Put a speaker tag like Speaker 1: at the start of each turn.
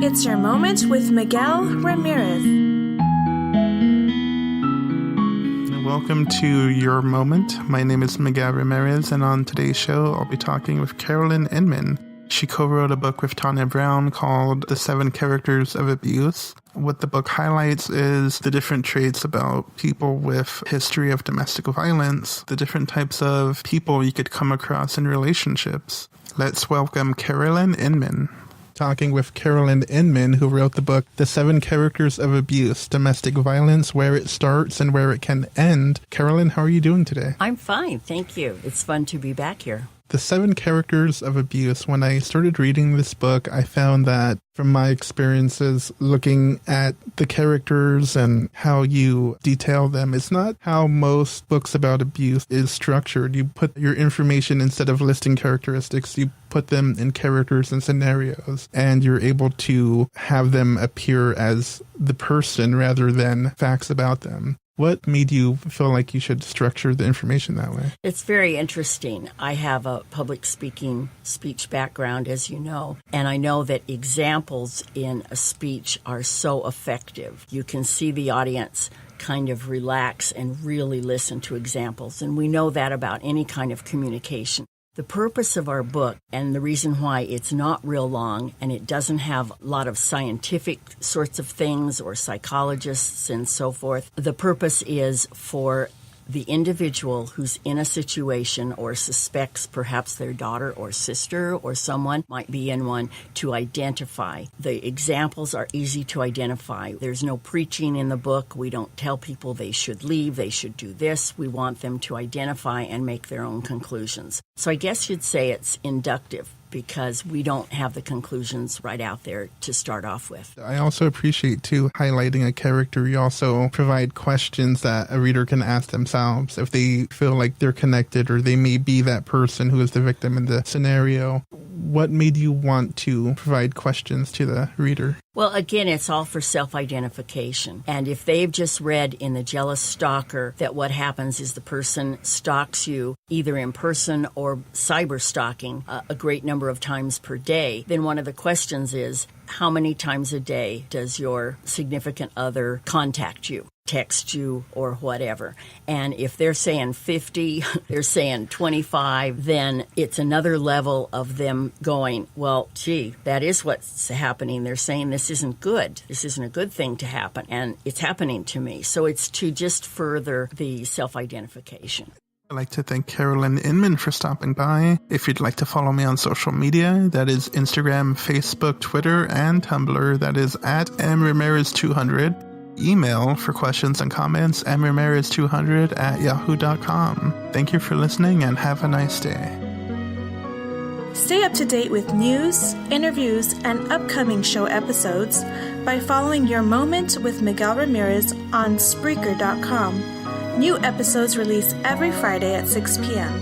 Speaker 1: It's your moment with Miguel Ramirez.
Speaker 2: Welcome to Your Moment. My name is Miguel Ramirez, and on today's show, I'll be talking with Carolyn Inmon. She co-wrote a book with Tanya Brown called The 7 Characters of Abuse. What the book highlights is the different traits about people with history of domestic violence, the different types of people you could come across in relationships. Let's welcome Carolyn Inmon. Talking with Carolyn Inmon, who wrote the book, The 7 Characters of Abuse, Domestic Violence, Where It Starts and Where It Can End. Carolyn, how are you doing today?
Speaker 3: I'm fine, thank you. It's fun to be back here.
Speaker 2: The 7 Characters of Abuse. When I started reading this book, I found that from my experiences looking at the characters and how you detail them, it's not how most books about abuse is structured. You put your information, instead of listing characteristics, you put them in characters and scenarios, and you're able to have them appear as the person rather than facts about them. What made you feel like you should structure the information that way?
Speaker 3: It's very interesting. I have a public speech background, as you know, and I know that examples in a speech are so effective. You can see the audience kind of relax and really listen to examples, and we know that about any kind of communication. The purpose of our book, and the reason why it's not real long and it doesn't have a lot of scientific sorts of things or psychologists and so forth, the purpose is for the individual who's in a situation or suspects perhaps their daughter or sister or someone might be in one to identify. The examples are easy to identify. There's no preaching in the book. We don't tell people they should leave, they should do this. We want them to identify and make their own conclusions. So I guess you'd say it's inductive, because we don't have the conclusions right out there to start off with.
Speaker 2: I also appreciate, too, highlighting a character. You also provide questions that a reader can ask themselves if they feel like they're connected or they may be that person who is the victim in the scenario. What made you want to provide questions to the reader?
Speaker 3: Well, again, it's all for self-identification. And if they've just read in The Jealous Stalker that what happens is the person stalks you either in person or cyber stalking a great number of times per day, then one of the questions is, how many times a day does your significant other contact you, text you, or whatever? And if they're saying 50, they're saying 25, then it's another level of them going, well, gee, that is what's happening. They're saying this isn't good. This isn't a good thing to happen, and it's happening to me. So it's to just further the self-identification.
Speaker 2: I'd like to thank Carolyn Inmon for stopping by. If you'd like to follow me on social media, that is Instagram, Facebook, Twitter, and Tumblr. That is at mramirez200. Email for questions and comments, mramirez200@yahoo.com. Thank you for listening and have a nice day.
Speaker 1: Stay up to date with news, interviews, and upcoming show episodes by following Your Moment with Miguel Ramirez on Spreaker.com. New episodes release every Friday at 6 p.m.